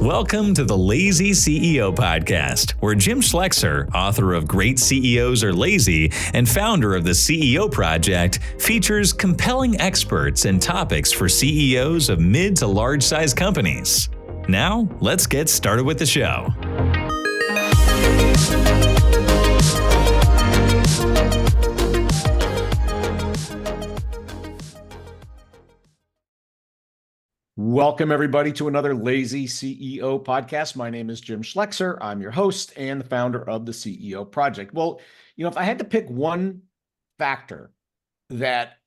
Welcome to the Lazy CEO Podcast, where Jim Schleckser, author of Great CEOs Are Lazy and founder of the CEO Project, features compelling experts and topics for CEOs of mid to large-size companies. Now, let's get started with the show. Welcome, everybody, to another Lazy CEO podcast. My name is Jim Schleckser. I'm your host and the founder of the CEO Project. Well, if I had to pick one factor that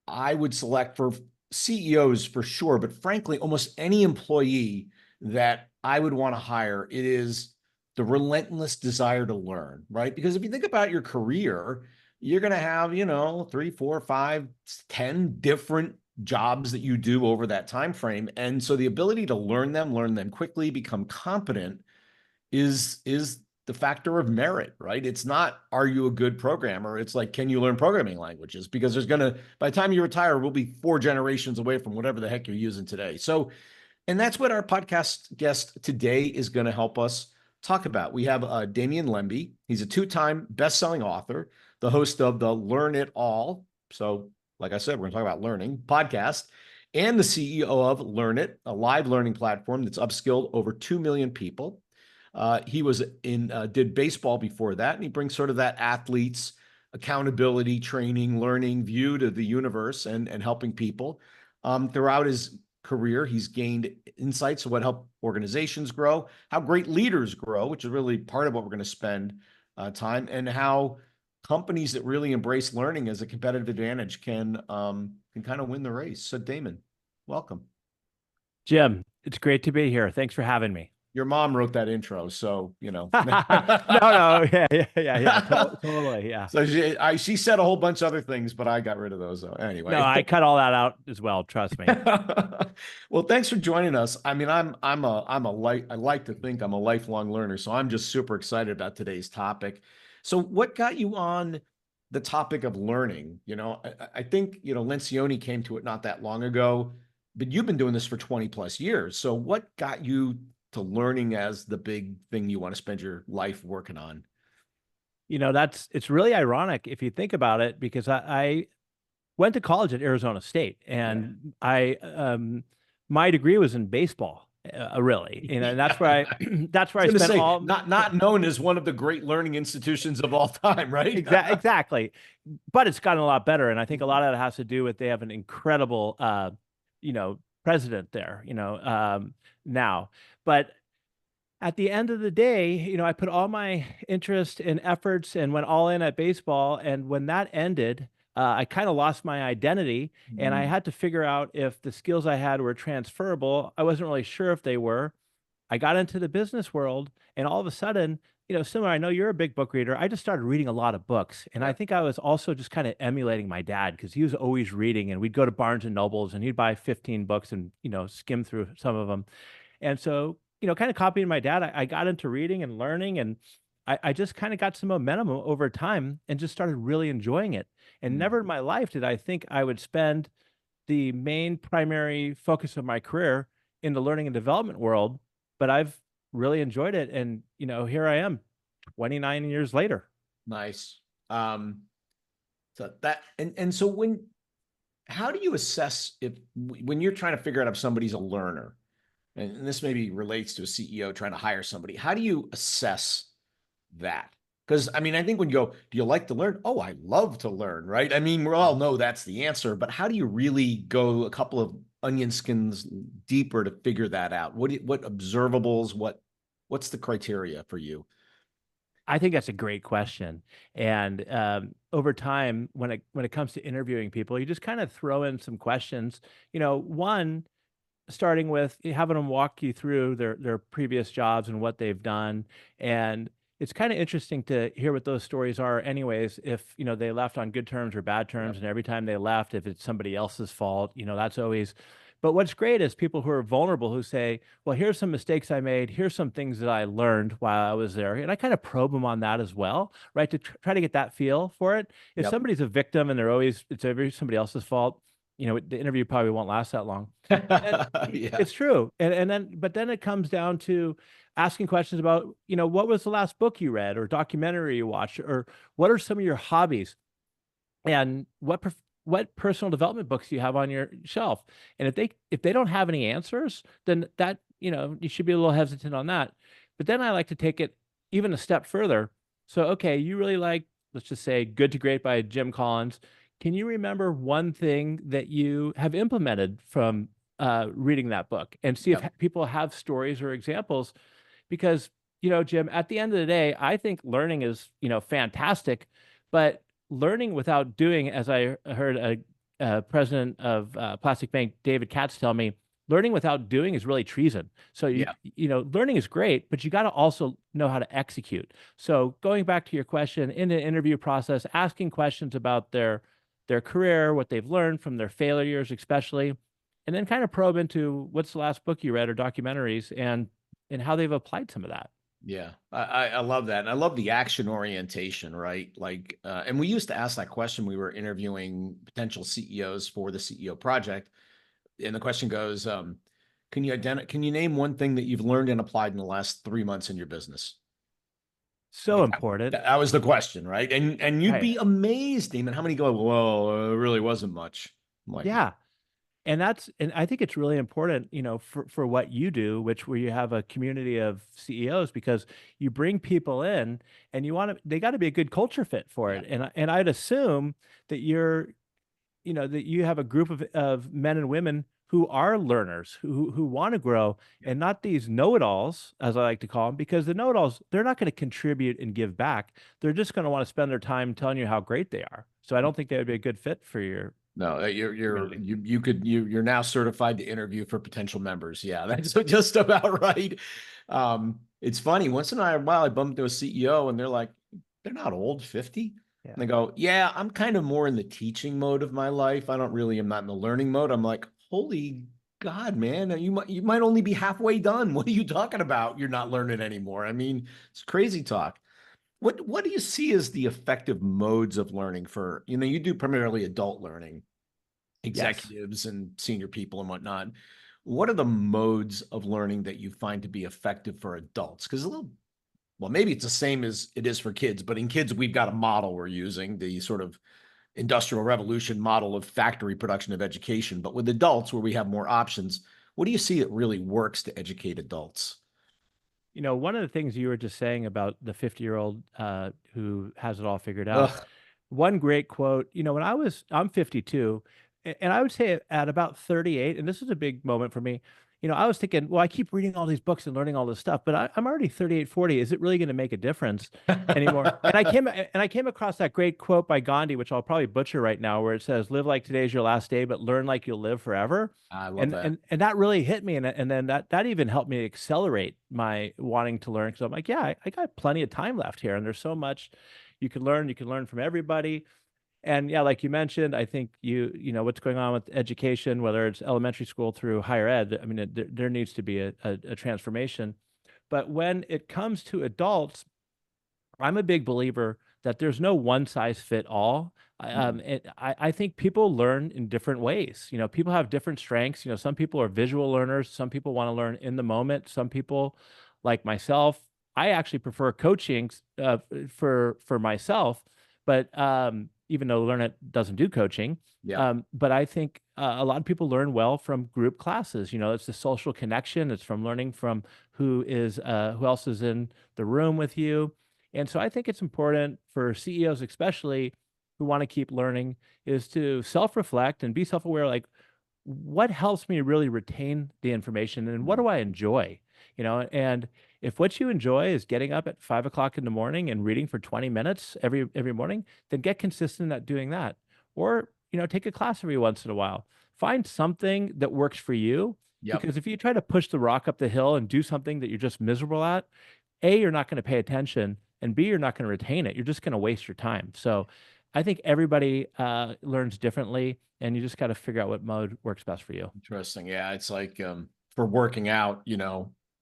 I would select for CEOs for sure, but frankly, almost any employee that I would want to hire, it is the relentless desire to learn, right? Because if you think about your career, you're going to have, 3, 4, 5, 10 different jobs that you do over that time frame. And so the ability to learn them quickly, become competent is the factor of merit, right? It's not, are you a good programmer? It's like, can you learn programming languages? Because by the time you retire, we'll be 4 generations away from whatever the heck you're using today. So, and that's what our podcast guest today is going to help us talk about. We have Damon Lembi. He's a 2-time best-selling author, the host of the LearnIt All. So like I said, we're going to talk about learning podcast, and the CEO of LearnIt, a live learning platform that's upskilled over 2 million people. He did baseball before that, and he brings sort of that athletes accountability, training, learning view to the universe and helping people. Throughout his career, he's gained insights of what help organizations grow, how great leaders grow, which is really part of what we're going to spend time, and how companies that really embrace learning as a competitive advantage can kind of win the race. So Damon, welcome. Jim, it's great to be here. Thanks for having me. Your mom wrote that intro, so No, yeah, totally, yeah. So she said a whole bunch of other things, but I got rid of those. So anyway, no, I cut all that out as well. Trust me. Well, thanks for joining us. I mean, I like to think I'm a lifelong learner, so I'm just super excited about today's topic. So what got you on the topic of learning? I think, Lencioni came to it not that long ago, but you've been doing this for 20 plus years. So what got you to learning as the big thing you want to spend your life working on? It's really ironic if you think about it, because I went to college at Arizona State, and my degree was in baseball. Really, and that's where I spent all. Not known as one of the great learning institutions of all time, right? Exactly, but it's gotten a lot better, and I think a lot of that has to do with they have an incredible, president there, now. But at the end of the day, I put all my interest and efforts and went all in at baseball, and when that ended, I kind of lost my identity, and I had to figure out if the skills I had were transferable. I wasn't really sure if they were. I got into the business world, and all of a sudden, similar, I know you're a big book reader. I just started reading a lot of books, and I think I was also just kind of emulating my dad, because he was always reading, and we'd go to Barnes and Nobles, and he'd buy 15 books and, skim through some of them. And so, kind of copying my dad, I got into reading and learning, and I just kind of got some momentum over time and just started really enjoying it. And never in my life did I think I would spend the main primary focus of my career in the learning and development world, but I've really enjoyed it. And, here I am 29 years later. Nice. So how do you assess when you're trying to figure out if somebody's a learner, and this maybe relates to a CEO trying to hire somebody, how do you assess that? Because I think when you go, do you like to learn? Oh, I love to learn, right? We all know that's the answer, but how do you really go a couple of onion skins deeper to figure that out? What observables, what's the criteria for you? I think that's a great question. And over time, when it comes to interviewing people, you just kind of throw in some questions, one, starting with having them walk you through their previous jobs and what they've done. And it's kind of interesting to hear what those stories are anyways, if, they left on good terms or bad terms. And every time they left, if it's somebody else's fault, that's always, but what's great is people who are vulnerable who say, well, here's some mistakes I made. Here's some things that I learned while I was there. And I kind of probe them on that as well, right? To try to get that feel for it. If somebody's a victim and it's somebody else's fault, the interview probably won't last that long. And Yeah. it's true. But then it comes down to asking questions about, what was the last book you read or documentary you watched, or what are some of your hobbies, and what personal development books do you have on your shelf? And if they don't have any answers, then that, you should be a little hesitant on that. But then I like to take it even a step further. So, okay, you really like, let's just say, Good to Great by Jim Collins. Can you remember one thing that you have implemented from reading that book, and see if people have stories or examples? Because, Jim, at the end of the day, I think learning is, fantastic, but learning without doing, as I heard president of Plastic Bank, David Katz, tell me, learning without doing is really treason. So learning is great, but you got to also know how to execute. So going back to your question, in the interview process, asking questions about their career, what they've learned from their failures, especially, and then kind of probe into what's the last book you read or documentaries, and how they've applied some of that. Yeah, I love that. And I love the action orientation, right? Like, and we used to ask that question. We were interviewing potential CEOs for the CEO project. And the question goes, can you name one thing that you've learned and applied in the last 3 months in your business? So important. That was the question, right? And you'd be amazed, Damon, how many go, well, it really wasn't much. I'm like, yeah. And I think it's really important, for what you do, where you have a community of CEOs, because you bring people in, and they got to be a good culture fit for it. And I'd assume that that you have a group of men and women who are learners, who want to grow, and not these know-it-alls, as I like to call them, because the know-it-alls, they're not going to contribute and give back. They're just going to want to spend their time telling you how great they are. So I don't think they would be a good fit for your. No, you're now certified to interview for potential members. Yeah, that's just about right. It's funny. Once in a while, I bump into a CEO and they're like, they're not old, 50. Yeah. And they go, yeah, I'm kind of more in the teaching mode of my life. I'm not in the learning mode. I'm like, holy God, man, you might only be halfway done. What are you talking about? You're not learning anymore. I mean, it's crazy talk. What do you see as the effective modes of learning for, you do primarily adult learning, executives and senior people and whatnot. What are the modes of learning that you find to be effective for adults? Because maybe it's the same as it is for kids, but in kids, we've got a model we're using, the sort of industrial revolution model of factory production of education. But with adults, where we have more options, what do you see that really works to educate adults? One of the things you were just saying about the 50-year-old who has it all figured out. Ugh. One great quote, I'm 52, and I would say at about 38, and this is a big moment for me, I was thinking, well, I keep reading all these books and learning all this stuff, but I'm already 38, 40. Is it really going to make a difference anymore? And I came across that great quote by Gandhi, which I'll probably butcher right now, where it says, "Live like today's your last day, but learn like you'll live forever." I love that. And that really hit me, and then that even helped me accelerate my wanting to learn, because I'm like, yeah, I got plenty of time left here, and there's so much you can learn. You can learn from everybody. And yeah, like you mentioned, I think what's going on with education, whether it's elementary school through higher ed, I mean, there needs to be a transformation. But when it comes to adults, I'm a big believer that there's no one size fit all. I think people learn in different ways. People have different strengths. Some people are visual learners. Some people want to learn in the moment. Some people, like myself, I actually prefer coaching for myself. But even though LearnIt doesn't do coaching, but I think a lot of people learn well from group classes. It's the social connection. It's from learning from who else is in the room with you. And so I think it's important for CEOs, especially, who want to keep learning, is to self-reflect and be self-aware, like, what helps me really retain the information, and what do I enjoy? And if what you enjoy is getting up at 5 o'clock in the morning and reading for 20 minutes every morning, then get consistent at doing that. Or, take a class every once in a while. Find something that works for you. Because if you try to push the rock up the hill and do something that you're just miserable at, A, you're not going to pay attention, and B, you're not going to retain it. You're just going to waste your time. So I think everybody learns differently, and you just got to figure out what mode works best for you. Interesting. Yeah. It's like, for working out,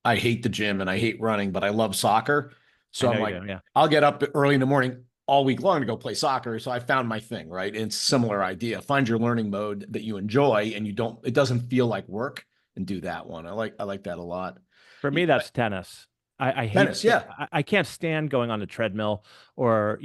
I hate the gym and I hate running, but I love soccer. So I'm like, I'll get up early in the morning. all week long to go play soccer. So I found my thing, right? And it's a similar idea. Find your learning mode that you enjoy and it doesn't feel like work, and do that one. I like that a lot. For me, that's tennis. I hate Tennis, yeah. I can't stand going on the treadmill or,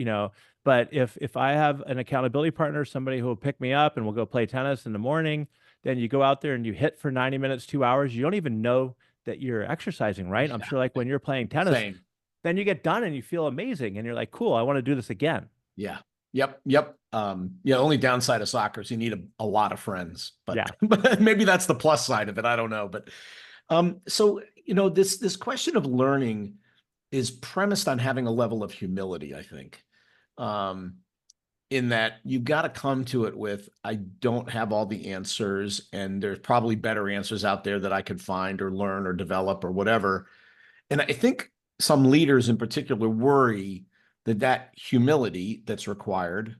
but if I have an accountability partner, somebody who will pick me up and we'll go play tennis in the morning, then you go out there and you hit for 90 minutes, 2 hours. You don't even know that you're exercising, right? I'm sure like when you're playing tennis, Same. then you get done and you feel amazing and you're like, cool, I want to do this again. Yeah. Yep. Yep. Yeah. Only downside of soccer is you need a lot of friends, but, Yeah. but maybe that's the plus side of it. I don't know. But so this question of learning is premised on having a level of humility, I think. In that you've got to come to it with, I don't have all the answers, and there's probably better answers out there that I could find or learn or develop or whatever. And I think some leaders in particular worry that humility that's required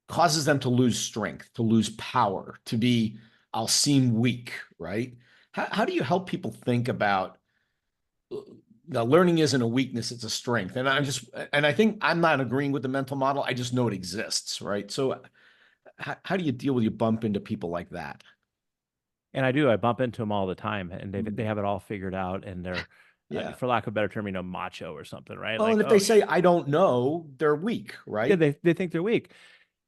causes them to lose strength, to lose power, I'll seem weak, right? How do you help people think about learning isn't a weakness, it's a strength? And I think I'm not agreeing with the mental model. I just know it exists, right? So how do you deal with, you bump into people like that? And I bump into them all the time, and they have it all figured out, and they're, for lack of a better term, macho or something, right? Well, Like, and if they say, I don't know, they're weak, right? yeah, they think they're weak.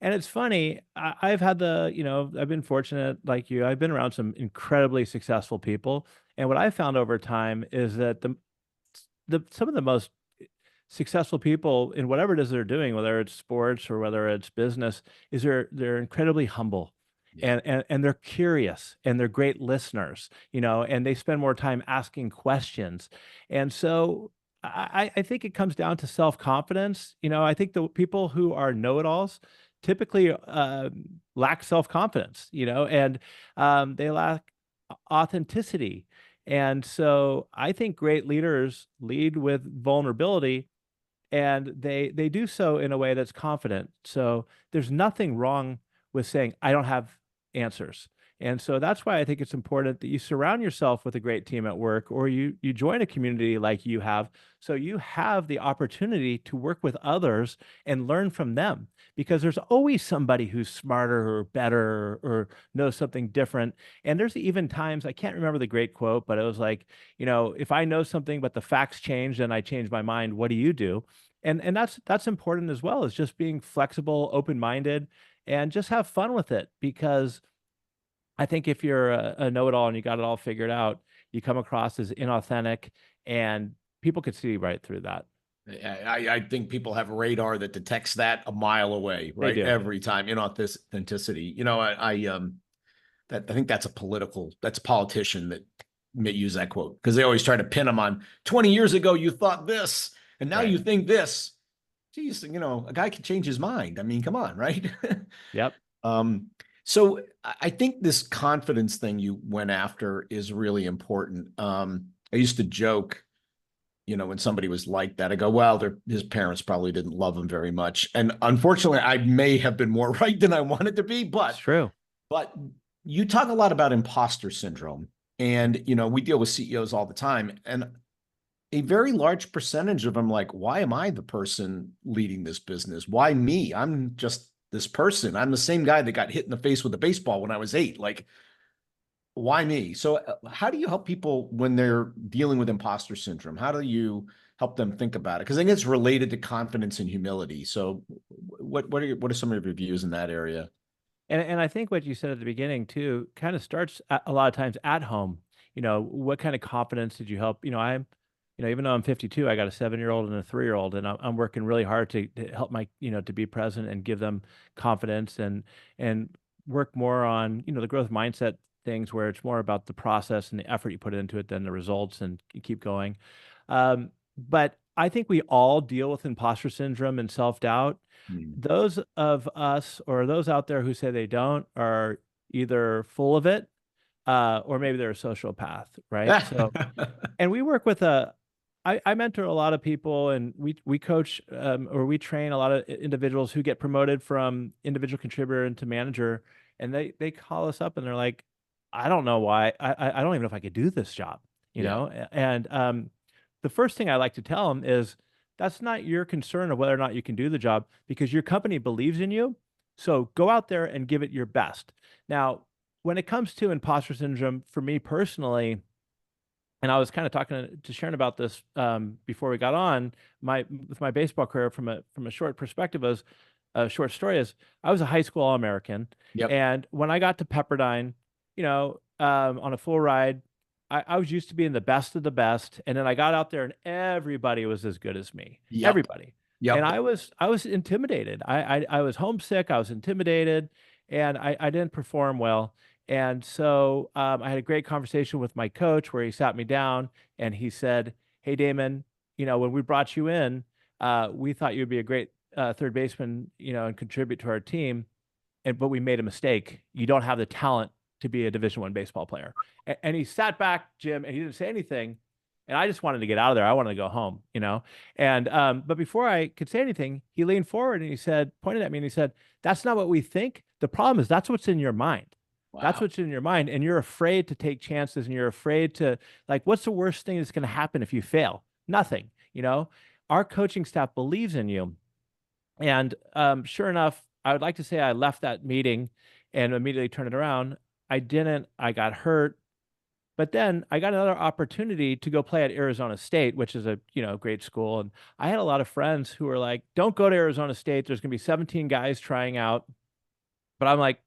And it's funny, I've had I've been fortunate like you. I've been around some incredibly successful people. And what I found over time is that some of the most successful people in whatever it is they're doing, whether it's sports or whether it's business, is they're incredibly humble. Yeah. And they're curious and they're great listeners, and they spend more time asking questions. And so I think it comes down to self-confidence. I think the people who are know-it-alls typically lack self-confidence, and they lack authenticity. And so I think great leaders lead with vulnerability, and they do so in a way that's confident. So there's nothing wrong with saying, I don't have answers. And so that's why I think it's important that you surround yourself with a great team at work, or you join a community like you have, so you have the opportunity to work with others and learn from them, because there's always somebody who's smarter or better or knows something different. And there's even times, I can't remember the great quote, but it was like, if I know something but the facts change and I change my mind, what do you do? And that's important as well, as just being flexible, open-minded, and just have fun with it. Because I think if you're a know-it-all and you got it all figured out, you come across as inauthentic, and people could see right through that. I think people have radar that detects that a mile away, right? Every time, inauthenticity. I think that's a politician that may use that quote, because they always try to pin them on 20 years ago, you thought this, and now you think this. Geez, a guy can change his mind. I mean, come on, right? Yep. So I think this confidence thing you went after is really important. I used to joke, when somebody was like that, I go, well, his parents probably didn't love him very much. And unfortunately, I may have been more right than I wanted to be, but it's true. But you talk a lot about imposter syndrome, and, we deal with CEOs all the time, and a very large percentage of them like, why am I the person leading this business? Why me? I'm just this person. I'm the same guy that got hit in the face with a baseball when I was 8. Like, why me? So how do you help people when they're dealing with imposter syndrome? How do you help them think about it? Because I think it's related to confidence and humility. So what are some of your views in that area? And I think what you said at the beginning too kind of starts a lot of times at home. What kind of confidence did you help? Even though I'm 52, I got a 7-year-old and a 3-year-old, and I'm working really hard to help to be present and give them confidence, and work more on, the growth mindset things, where it's more about the process and the effort you put into it than the results, and you keep going. But I think we all deal with imposter syndrome and self-doubt. Those of us, or those out there who say they don't, are either full of it, or maybe they're a sociopath, right? So, and we work with I mentor a lot of people, and we coach, or we train a lot of individuals who get promoted from individual contributor into manager, and they call us up and they're like, I don't know why, I don't even know if I could do this job, And the first thing I like to tell them is, that's not your concern of whether or not you can do the job, because your company believes in you. So go out there and give it your best. Now, when it comes to imposter syndrome, for me personally, and I was kind of talking to Sharon about this before we got on, with my baseball career from a short perspective, was a short story is I was a high school All-American. Yep. And when I got to Pepperdine, on a full ride, I was used to being the best of the best. And then I got out there and everybody was as good as me. Yep. Everybody. And Yep. I was intimidated. I was homesick. I was intimidated, and I didn't perform well. And so I had a great conversation with my coach where he sat me down and he said, "Hey, Damon, when we brought you in, we thought you'd be a great third baseman, and contribute to our team. But we made a mistake. You don't have the talent to be a Division I baseball player." And he sat back, Jim, and he didn't say anything. And I just wanted to get out of there. I wanted to go home, And but before I could say anything, he leaned forward and he said, pointed at me and he said, "That's not what we think. The problem is that's what's in your mind. Wow. That's what's in your mind. And you're afraid to take chances, and you're afraid to, like, what's the worst thing that's going to happen if you fail? Nothing. Our coaching staff believes in you." And sure enough, I would like to say I left that meeting and immediately turned it around. I didn't. I got hurt. But then I got another opportunity to go play at Arizona State, which is a great school. And I had a lot of friends who were like, "Don't go to Arizona State. There's going to be 17 guys trying out." But I'm like,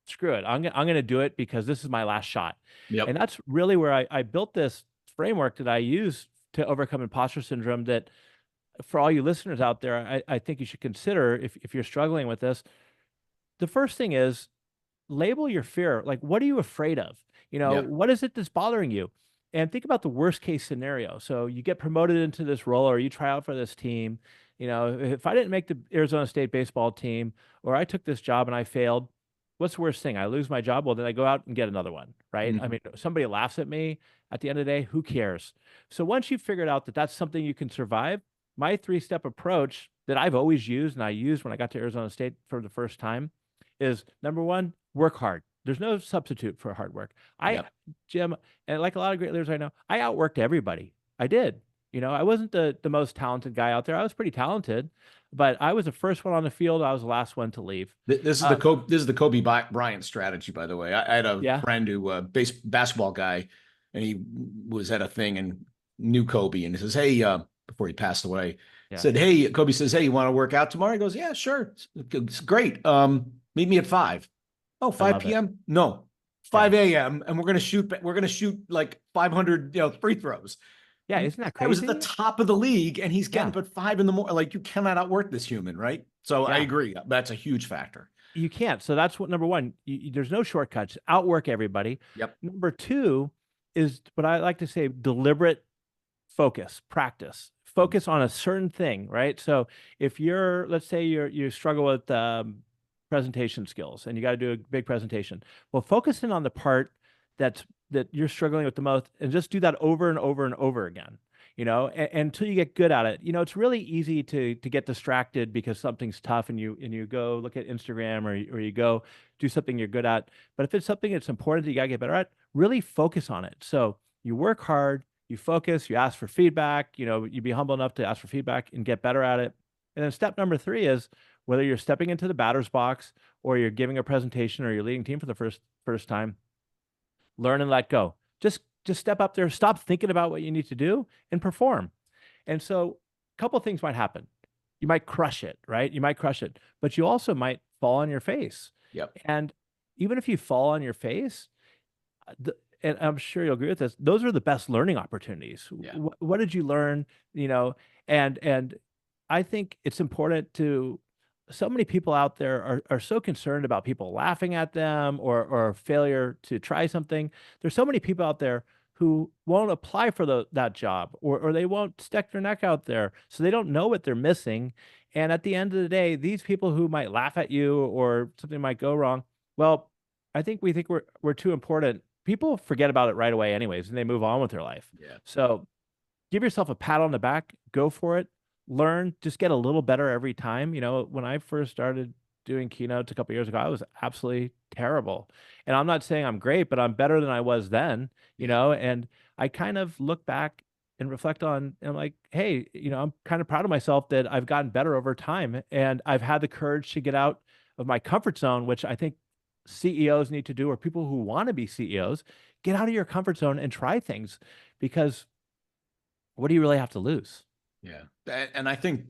screw it. I'm going to do it because this is my last shot. Yep. And that's really where I built this framework that I use to overcome imposter syndrome, that for all you listeners out there, I think you should consider if you're struggling with this. The first thing is label your fear. Like, what are you afraid of? Yeah. What is it that's bothering you? And think about the worst case scenario. So you get promoted into this role, or you try out for this team. If I didn't make the Arizona State baseball team, or I took this job and I failed, what's the worst thing? I lose my job. Well, then I go out and get another one, right? Mhm. I mean, somebody laughs at me. At the end of the day, who cares? So once you've figured out that that's something you can survive, my 3-step approach that I've always used, and I used when I got to Arizona State for the first time, is number one, work hard. There's no substitute for hard work. Yep. Jim, and like a lot of great leaders I know, I outworked everybody. I did. I wasn't the most talented guy out there. I was pretty talented, but I was the first one on the field. I was the last one to leave. This is the Kobe Bryant strategy, by the way. I had a friend who basketball guy, and he was at a thing and knew Kobe, and he says, "Hey," before he passed away, said, "Hey," Kobe says, "Hey, you want to work out tomorrow?" He goes, "Yeah, sure. It's great. Meet me at 5. Oh, 5 p.m. No, 5 a.m. And we're gonna shoot like 500 free throws. Yeah, isn't that crazy? I was at the top of the league, and he's getting up at 5 in the morning. Like, you cannot outwork this human, right? So I agree. That's a huge factor. You can't. So that's what number one. There's no shortcuts. Outwork everybody. Yep. Number two is what I like to say: deliberate focus, practice. Focus on a certain thing, right? So if let's say you struggle with presentation skills and you got to do a big presentation, well, focus in on the part that you're struggling with the most, and just do that over and over and over again, until you get good at it. It's really easy to get distracted because something's tough, and you go look at Instagram, or you go do something you're good at. But if it's something that's important that you got to get better at, really focus on it. So you work hard, you focus, you ask for feedback, you be humble enough to ask for feedback and get better at it. And then step number 3 is, whether you're stepping into the batter's box, or you're giving a presentation, or you're leading a team for the first time, learn and let go. Just step up there, stop thinking about what you need to do, and perform. And so a couple of things might happen. You might crush it, right? You might crush it, but you also might fall on your face. Yep. And even if you fall on your face, and I'm sure you'll agree with this, those are the best learning opportunities. Yeah. What did you learn? And I think it's important so many people out there are so concerned about people laughing at them, or failure to try something. There's so many people out there who won't apply for that job, or they won't stick their neck out there, so they don't know what they're missing. And at the end of the day, these people who might laugh at you, or something might go wrong, well, I think we think we're too important. People forget about it right away anyways, and they move on with their life. Yeah. So give yourself a pat on the back, go for it, learn, just get a little better every time. When I first started doing keynotes a couple years ago, I was absolutely terrible. And I'm not saying I'm great, but I'm better than I was then, and I kind of look back and reflect on, and I'm like, hey, I'm kind of proud of myself that I've gotten better over time, and I've had the courage to get out of my comfort zone, which I think CEOs need to do, or people who want to be CEOs, get out of your comfort zone and try things, because what do you really have to lose? Yeah. And I think,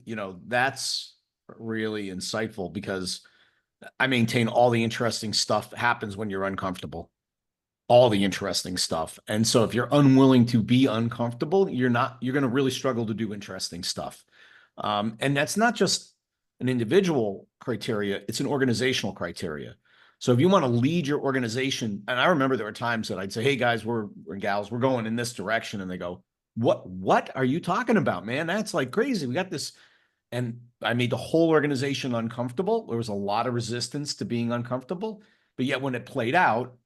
that's really insightful, because I maintain all the interesting stuff happens when you're uncomfortable. All the interesting stuff. And so if you're unwilling to be uncomfortable, you're going to really struggle to do interesting stuff. And that's not just an individual criteria, it's an organizational criteria. So if you want to lead your organization, and I remember there were times that I'd say, hey guys, or gals, we're going in this direction. And they go, what are you talking about, man? That's like crazy. We got this. And I made the whole organization uncomfortable. There was a lot of resistance to being uncomfortable. But yet when it played out,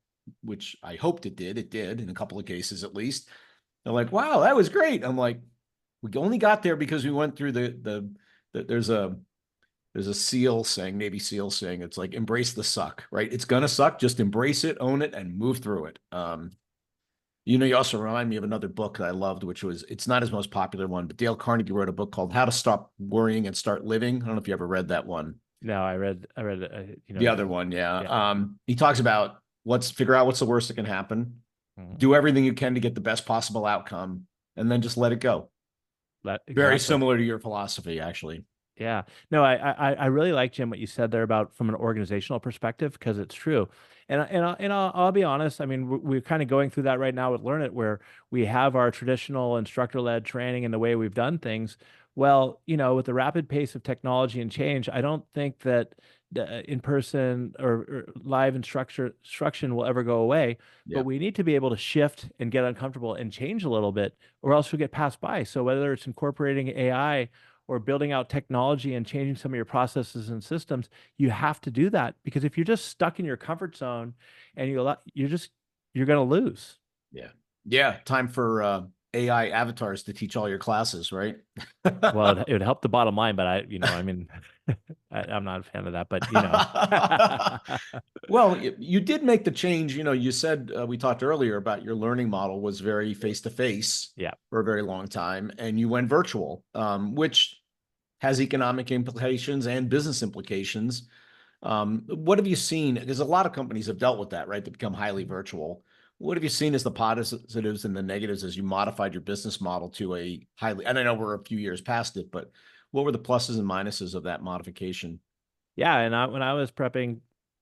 which I hoped it did in a couple of cases at least, they're like, wow, that was great. I'm like, we only got there because we went through the there's a SEAL saying, Navy SEAL saying, it's like, embrace the suck, right? It's gonna suck. Just embrace it, own it, and move through it. You also remind me of another book that I loved, which was, it's not his most popular one, but Dale Carnegie wrote a book called How to Stop Worrying and Start Living. I don't know if you ever read that one. No, I read, The other one. Yeah. He talks about, let's figure out what's the worst that can happen. Mhm. Do everything you can to get the best possible outcome, and then just let it go. Very similar to your philosophy, actually. Yeah. No, I really like, Jim, what you said there about from an organizational perspective, because it's true. I'll be honest. I mean, we're kind of going through that right now with LearnIt, where we have our traditional instructor-led training and the way we've done things. Well, with the rapid pace of technology and change, I don't think that the in-person or live instruction will ever go away. Yeah. But we need to be able to shift and get uncomfortable and change a little bit, or else we'll get passed by. So whether it's incorporating AI or building out technology and changing some of your processes and systems, you have to do that, because if you're just stuck in your comfort zone and you're going to lose. Yeah. Yeah. Time for AI avatars to teach all your classes, right? Well, it would help the bottom line, but I mean, I'm not a fan of that, but Well, you did make the change. You said, we talked earlier about your learning model was very face-to-face Yeah. for a very long time, and you went virtual, which has economic implications and business implications. What have you seen? Because a lot of companies have dealt with that, right? They become highly virtual. What have you seen as the positives and the negatives as you modified your business model to a highly, and I know we're a few years past it, but what were the pluses and minuses of that modification? Yeah. And when I was prepping,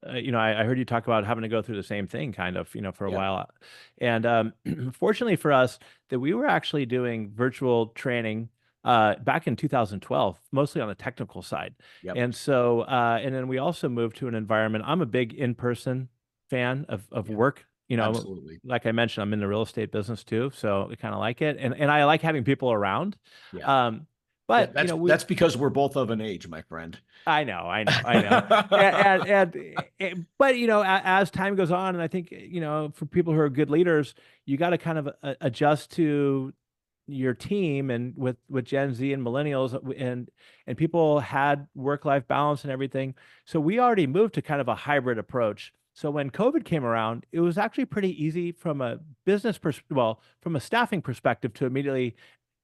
I heard you talk about having to go through the same thing kind of, for a Yeah. while. And fortunately for us, that we were actually doing virtual training back in 2012, mostly on the technical side. Yep. And so, and then we also moved to an environment. I'm a big in-person fan of Yeah. work. Absolutely. Like I mentioned, I'm in the real estate business too, so I kind of like it, and I like having people around. Yeah. But that's because we're both of an age, my friend. I know. But as time goes on, and I think for people who are good leaders, you got to kind of adjust to your team, and with Gen Z and millennials, and people had work-life balance and everything. So we already moved to kind of a hybrid approach. So when COVID came around, it was actually pretty easy from a from a staffing perspective, to immediately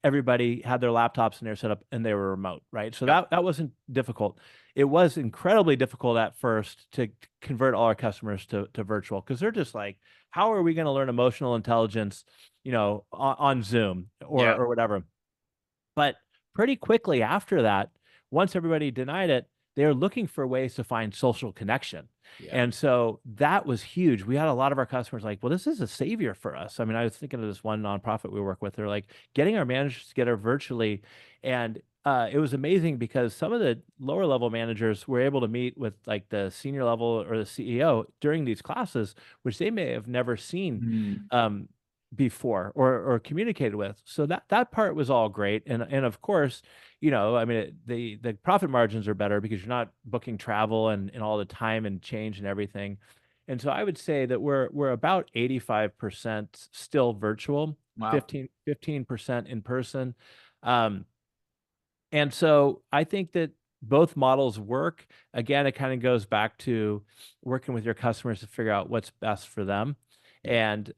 everybody had their laptops and they're set up and they were remote, right? So that wasn't difficult. It was incredibly difficult at first to convert all our customers to virtual, because they're just like, how are we going to learn emotional intelligence, on Zoom or whatever? But pretty quickly after that, once everybody denied it, they're looking for ways to find social connection. Yeah. And so that was huge. We had a lot of our customers like, well, this is a savior for us. I mean, I was thinking of this one nonprofit we work with. They're like, getting our managers together virtually. And it was amazing, because some of the lower level managers were able to meet with like the senior level or the CEO during these classes, which they may have never seen before or communicated with. So that part was all great. And of course, I mean, the profit margins are better because you're not booking travel and all the time and change and everything. And so I would say that we're about 85% still virtual. Wow. 15% in person. And so I think that both models work. Again, it kind of goes back to working with your customers to figure out what's best for them. And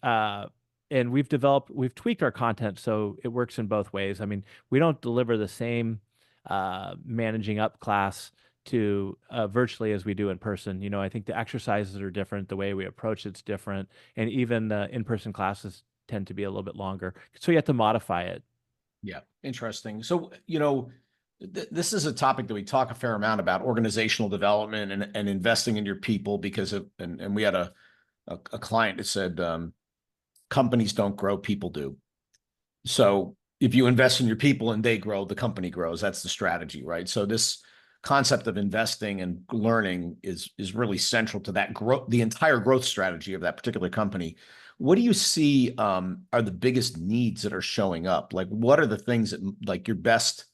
and we've tweaked our content so it works in both ways. I mean, we don't deliver the same managing up class to virtually as we do in person. I think the exercises are different, the way we approach it's different, and even the in-person classes tend to be a little bit longer. So you have to modify it. Yeah, interesting. So, this is a topic that we talk a fair amount about, organizational development and investing in your people, because and we had a client that said, companies don't grow, people do. So if you invest in your people and they grow, the company grows. That's the strategy, right? So this concept of investing and learning is really central to that growth, the entire growth strategy of that particular company. What do you see are the biggest needs that are showing up? Like, what are the things that, like, your best,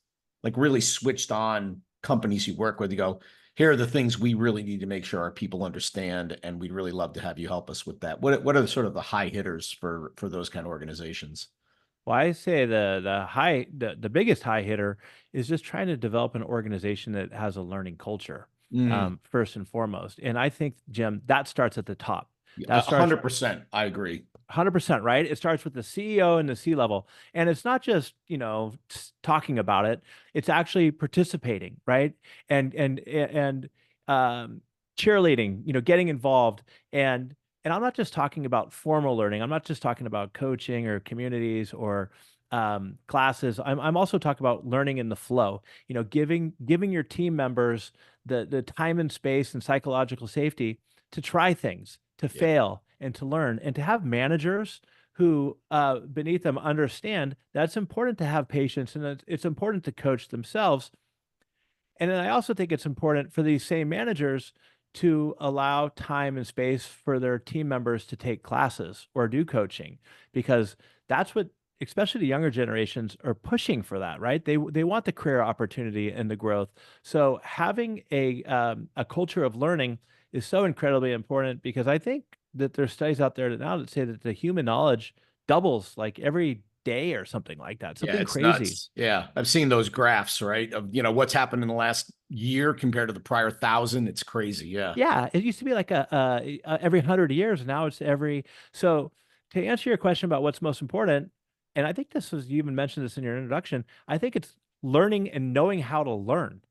like, really switched on companies you work with, you go, here are the things we really need to make sure our people understand, and we'd really love to have you help us with that. What are the sort of the high hitters for those kind of organizations? Well, I say the biggest high hitter is just trying to develop an organization that has a learning culture, first and foremost. And I think, Jim, that starts at the top. That starts 100%. I agree. 100%, right? It starts with the CEO and the C level. And it's not just, talking about it. It's actually participating, right? And cheerleading, getting involved. And I'm not just talking about formal learning. I'm not just talking about coaching or communities or classes. I'm also talking about learning in the flow. Giving your team members the time and space and psychological safety to try things, to fail, and to learn, and to have managers who beneath them understand that it's important to have patience, and it's important to coach themselves. And then I also think it's important for these same managers to allow time and space for their team members to take classes or do coaching, because that's what, especially the younger generations, are pushing for that, right? They want the career opportunity and the growth. So having a culture of learning is so incredibly important, because I think that there's studies out there now that say that the human knowledge doubles like every day or something like that. Something crazy. Nuts. Yeah. I've seen those graphs, right? Of, what's happened in the last year compared to the prior 1,000. It's crazy. Yeah. Yeah. It used to be like every 100 years. Now it's so to answer your question about what's most important, and I think you even mentioned this in your introduction, I think it's learning and knowing how to learn.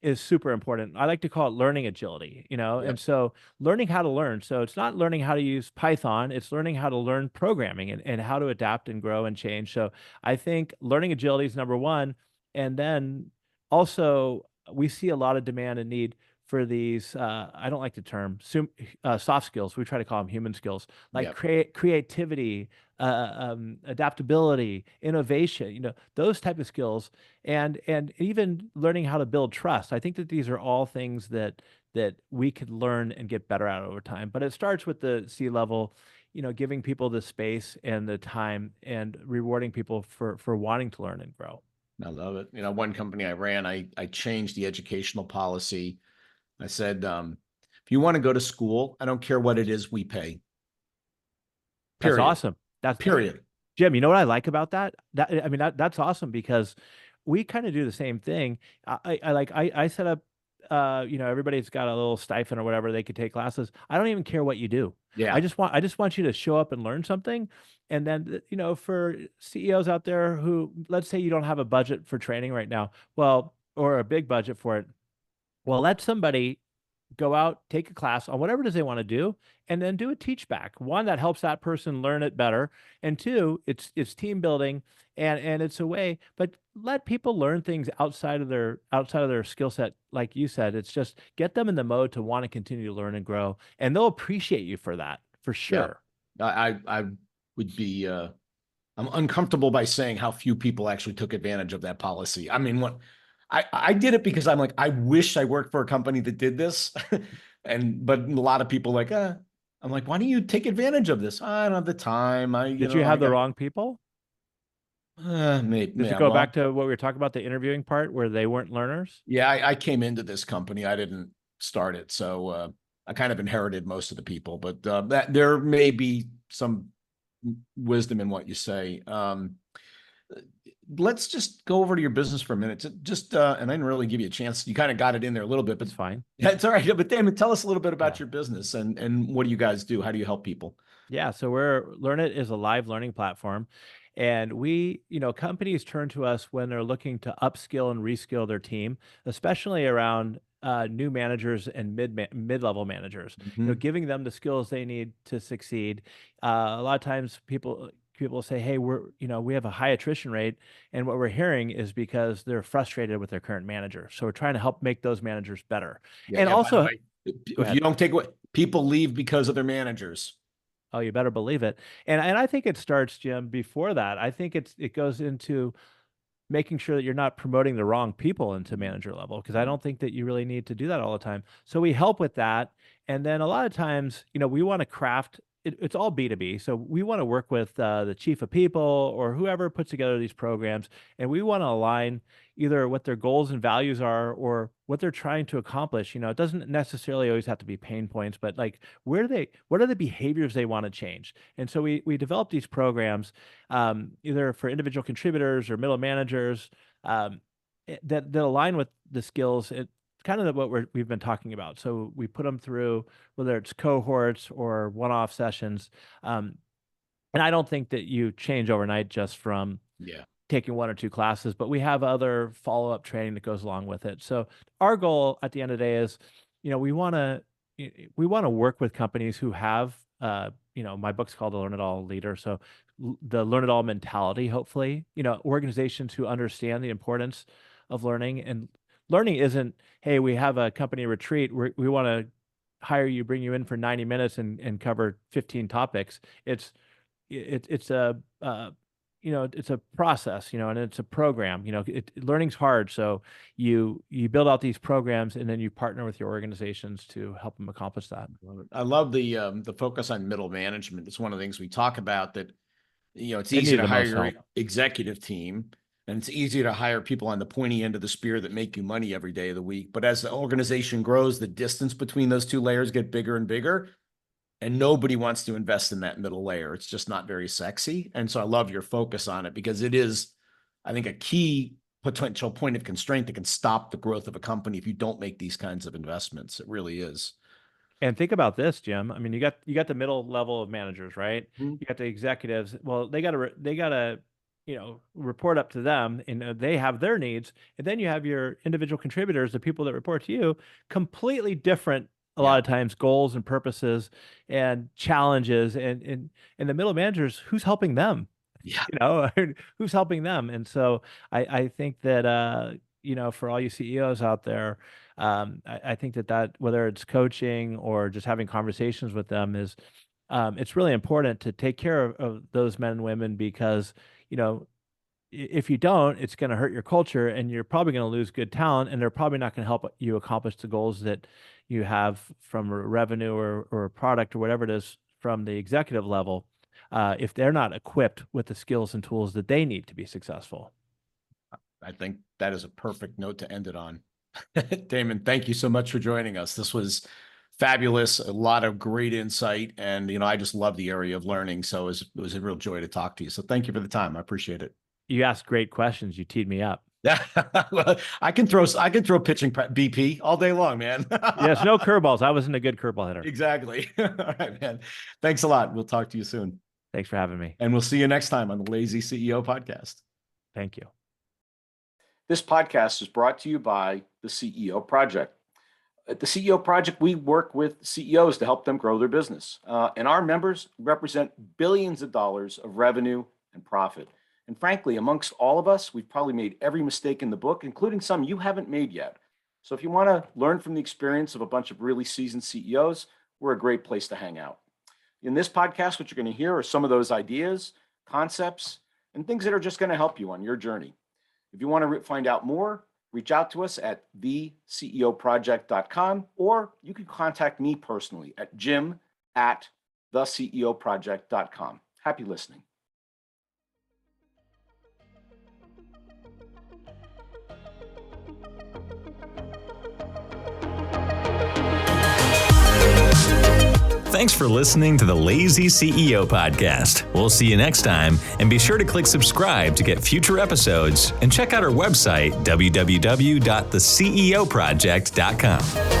Is super important. I like to call it learning agility, and so learning how to learn. So it's not learning how to use Python, it's learning how to learn programming and how to adapt and grow and change. So I think learning agility is number one. And then also we see a lot of demand and need for these, I don't like the term, soft skills. We try to call them human skills, like creativity, adaptability, innovation, those type of skills, and even learning how to build trust. I think that these are all things that we could learn and get better at over time. But it starts with the C level, giving people the space and the time, and rewarding people for wanting to learn and grow. I love it. One company I ran, I changed the educational policy. I said, if you want to go to school, I don't care what it is, we pay. Period. That's awesome. That's period. Jim, you know what I like about that? That's awesome, because we kind of do the same thing. I set up, everybody's got a little stipend or whatever they could take classes. I don't even care what you do. Yeah. I just want you to show up and learn something. And then, for CEOs out there who, let's say you don't have a budget for training right now, or a big budget for it. Well, let somebody go out, take a class on whatever it is they want to do, and then do a teach back. One, that helps that person learn it better. And two, it's team building, and it's a way, but let people learn things outside of their skill set. Like you said, it's just get them in the mode to want to continue to learn and grow, and they'll appreciate you for that, for sure. Yeah. I would be, I'm uncomfortable by saying how few people actually took advantage of that policy. I mean, I did it because I'm like, I wish I worked for a company that did this. But a lot of people I'm like, why don't you take advantage of this? I don't have the time. Did you have the wrong people? Maybe. Does it go back to what we were talking about, the interviewing part, where they weren't learners? Yeah, I came into this company. I didn't start it. So I kind of inherited most of the people, but that there may be some wisdom in what you say. Let's just go over to your business for a minute. And I didn't really give you a chance. You kind of got it in there a little bit, but it's fine. Yeah, it's all right. But Damon, tell us a little bit about your business and what do you guys do? How do you help people? Yeah, so LearnIt is a live learning platform, and companies turn to us when they're looking to upskill and reskill their team, especially around new managers and mid-level managers. Mhm. Giving them the skills they need to succeed. A lot of times, people say, "Hey, we have a high attrition rate," and what we're hearing is because they're frustrated with their current manager. So we're trying to help make those managers better, Yeah, and yeah. By the also, way, go if you ahead. don't take what people leave because of their managers. Oh, you better believe it. And I think it starts, Jim, before that. I think it goes into making sure that you're not promoting the wrong people into manager level, because I don't think that you really need to do that all the time. So we help with that. And then a lot of times, we want to craft it's all B2B. So we want to work with the chief of people or whoever puts together these programs, and we want to align either what their goals and values are or what they're trying to accomplish. It doesn't necessarily always have to be pain points, but like what are the behaviors they want to change? And so we develop these programs either for individual contributors or middle managers that align with the skills. It kind of what we've been talking about. So we put them through whether it's cohorts or one-off sessions. And I don't think that you change overnight just from Yeah. taking one or two classes, but we have other follow-up training that goes along with it. So our goal at the end of the day is, we want to work with companies who have, my book's called the Learn It All Leader. So the Learn It All mentality, hopefully, organizations who understand the importance of learning. And learning isn't, hey, we have a company retreat. We want to hire you, bring you in for 90 minutes and cover 15 topics. It's a it's a process, and it's a program. Learning's hard, so you build out these programs and then you partner with your organizations to help them accomplish that. I love the focus on middle management. It's one of the things we talk about, that it's They easy need to the hire most your help. executive team, and it's easier to hire people on the pointy end of the spear that make you money every day of the week. But as the organization grows, the distance between those two layers get bigger and bigger, and nobody wants to invest in that middle layer. It's just not very sexy. And so I love your focus on it, because it is, I think, a key potential point of constraint that can stop the growth of a company if you don't make these kinds of investments. It really is. And think about this, Jim. I mean, you got the middle level of managers, right? Mhm. You got the executives. Well, they gotta report up to them, and they have their needs. And then you have your individual contributors, the people that report to you, completely different a lot Yeah. of times goals and purposes and challenges. And the middle managers, who's helping them? Yeah. Who's helping them? And so I think that for all you CEOs out there, I think that whether it's coaching or just having conversations with them is it's really important to take care of those men and women, because if you don't, it's going to hurt your culture, and you're probably going to lose good talent, and they're probably not going to help you accomplish the goals that you have from a revenue or a product or whatever it is from the executive level, if they're not equipped with the skills and tools that they need to be successful. I think that is a perfect note to end it on. Damon, thank you so much for joining us. This was fabulous. A lot of great insight. And, I just love the area of learning. So it was a real joy to talk to you. So thank you for the time. I appreciate it. You asked great questions. You teed me up. Yeah. Well, I can throw pitching BP all day long, man. Yes, no curveballs. I wasn't a good curveball hitter. Exactly. All right, man. Thanks a lot. We'll talk to you soon. Thanks for having me. And we'll see you next time on the Lazy CEO podcast. Thank you. This podcast is brought to you by the CEO Project. At the CEO Project, we work with CEOs to help them grow their business. And our members represent billions of dollars of revenue and profit. And frankly, amongst all of us, we've probably made every mistake in the book, including some you haven't made yet. So if you want to learn from the experience of a bunch of really seasoned CEOs, we're a great place to hang out. In this podcast, what you're going to hear are some of those ideas, concepts, and things that are just going to help you on your journey. If you want to find out more, reach out to us at theceoproject.com, or you can contact me personally at jim@theceoproject.com. Happy listening. Thanks for listening to the Lazy CEO podcast. We'll see you next time, and be sure to click subscribe to get future episodes, and check out our website, www.theceoproject.com.